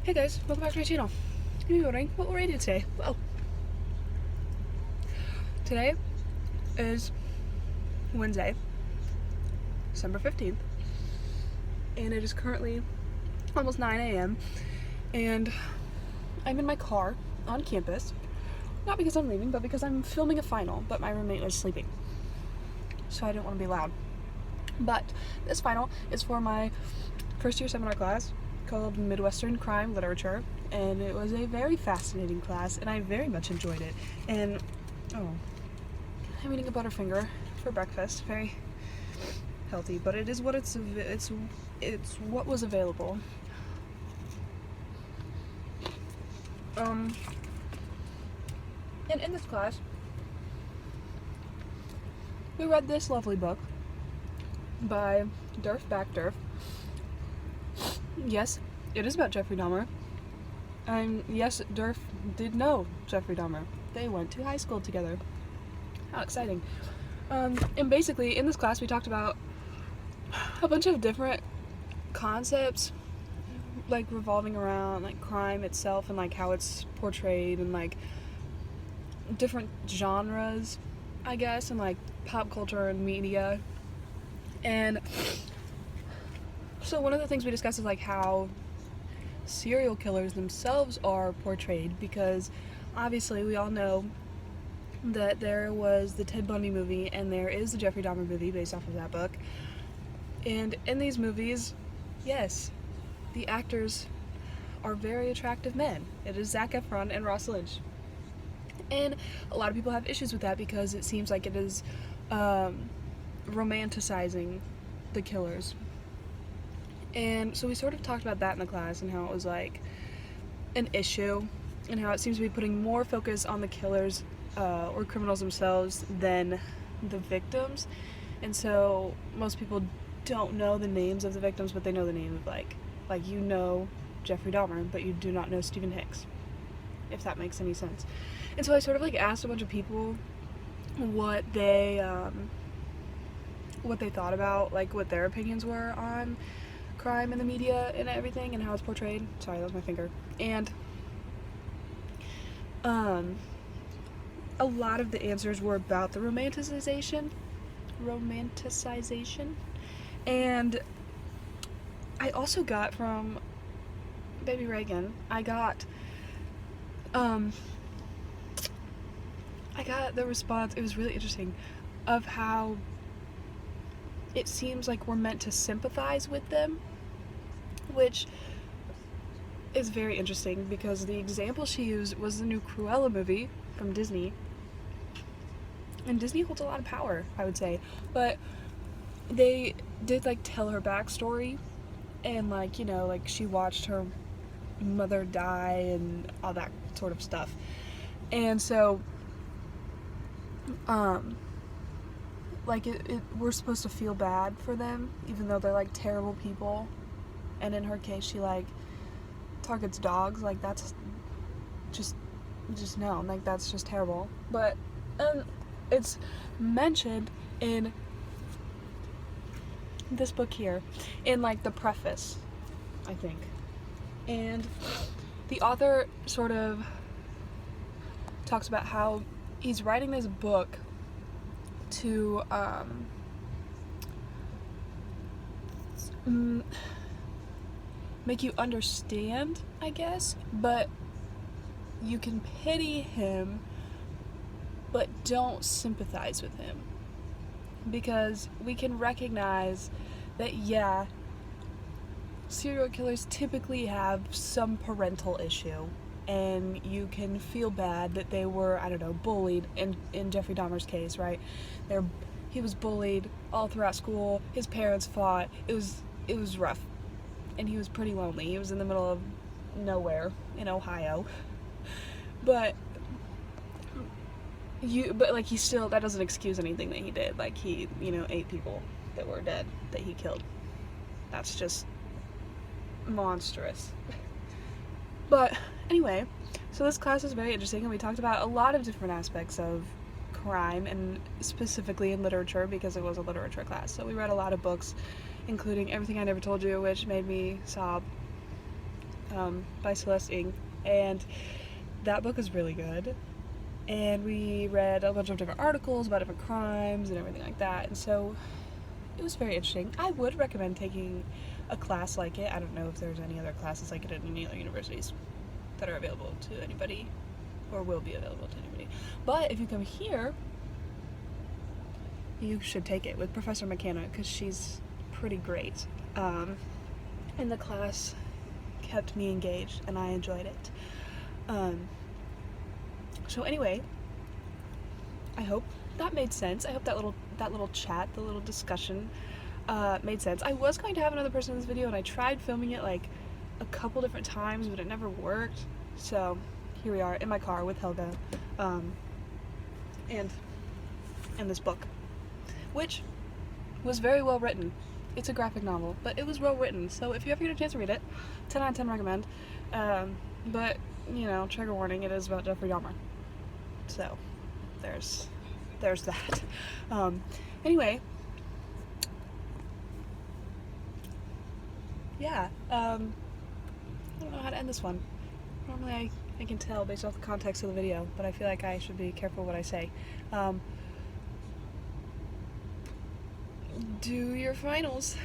Hey guys, welcome back to my channel. You may be wondering what we're reading today. Well, today is Wednesday, December 15th, and it is currently almost 9 a.m. and I'm in my car on campus, not because I'm leaving, but because I'm filming a final, but my roommate was sleeping, so I didn't want to be loud. But this final is for my first year seminar class called Midwestern Crime Literature, and it was a very fascinating class, and I very much enjoyed it. And I'm eating a Butterfinger for breakfast, very healthy, but it is what it's what was available. And in this class, we read this lovely book by Derf, Backderf. Yes, it is about Jeffrey Dahmer. Yes, Derf did know Jeffrey Dahmer. They went to high school together. How exciting. And basically, in this class, we talked about a bunch of different concepts, like revolving around like crime itself and like how it's portrayed and like different genres, I guess, and like pop culture and media. And so one of the things we discussed is like how serial killers themselves are portrayed, because obviously we all know that there was the Ted Bundy movie and there is the Jeffrey Dahmer movie based off of that book. And in these movies, yes, the actors are very attractive men. It is Zac Efron and Ross Lynch. And a lot of people have issues with that because it seems like it is romanticizing the killers. And so we sort of talked about that in the class and how it was like an issue and how it seems to be putting more focus on the killers or criminals themselves than the victims. And so most people don't know the names of the victims, but they know the name of like you know Jeffrey Dahmer, but you do not know Stephen Hicks, if that makes any sense. And so I sort of like asked a bunch of people what they thought about, like what their opinions were on crime in the media and everything and how it's portrayed. Sorry, that was my finger. And a lot of the answers were about the romanticization. And I also got from Baby Reagan, I got the response, it was really interesting, of how it seems like we're meant to sympathize with them, which is very interesting because the example she used was the new Cruella movie from Disney. And Disney holds a lot of power, I would say. But they did like tell her backstory and like, you know, like she watched her mother die and all that sort of stuff. And so like we're supposed to feel bad for them even though they're like terrible people. And in her case, she like targets dogs. Like that's just no, like that's just terrible. But it's mentioned in this book here, in like the preface, I think. And the author sort of talks about how he's writing this book to make you understand, I guess, but you can pity him, but don't sympathize with him. Because we can recognize that, yeah, serial killers typically have some parental issue, and you can feel bad that they were, I don't know, bullied. In Jeffrey Dahmer's case, right? He was bullied all throughout school. His parents fought. It was rough. And he was pretty lonely. He was in the middle of nowhere in Ohio. But like he still, that doesn't excuse anything that he did. Like he, you know, 8 people that were dead that he killed. That's just monstrous. But anyway, so this class is very interesting and we talked about a lot of different aspects of crime, and specifically in literature because it was a literature class. So we read a lot of books, including Everything I Never Told You, which made me sob. by Celeste Ng, and that book is really good. And we read a bunch of different articles about different crimes and everything like that, and so it was very interesting. I would recommend taking a class like it. I don't know if there's any other classes like it at any other universities that are available to anybody or will be available to anybody. But if you come here, you should take it with Professor McKenna because she's pretty great. And the class kept me engaged and I enjoyed it. So anyway, I hope that made sense. I hope that little chat, the little discussion made sense. I was going to have another person in this video and I tried filming it like a couple different times, but it never worked. So here we are in my car with Helga and this book, which was very well written. It's a graphic novel, but it was well written, so if you ever get a chance to read it, 10 out of 10 recommend. But, you know, trigger warning, it is about Jeffrey Dahmer. So, there's that. Anyway, yeah, I don't know how to end this one. Normally I can tell based off the context of the video, but I feel like I should be careful what I say. Do your finals.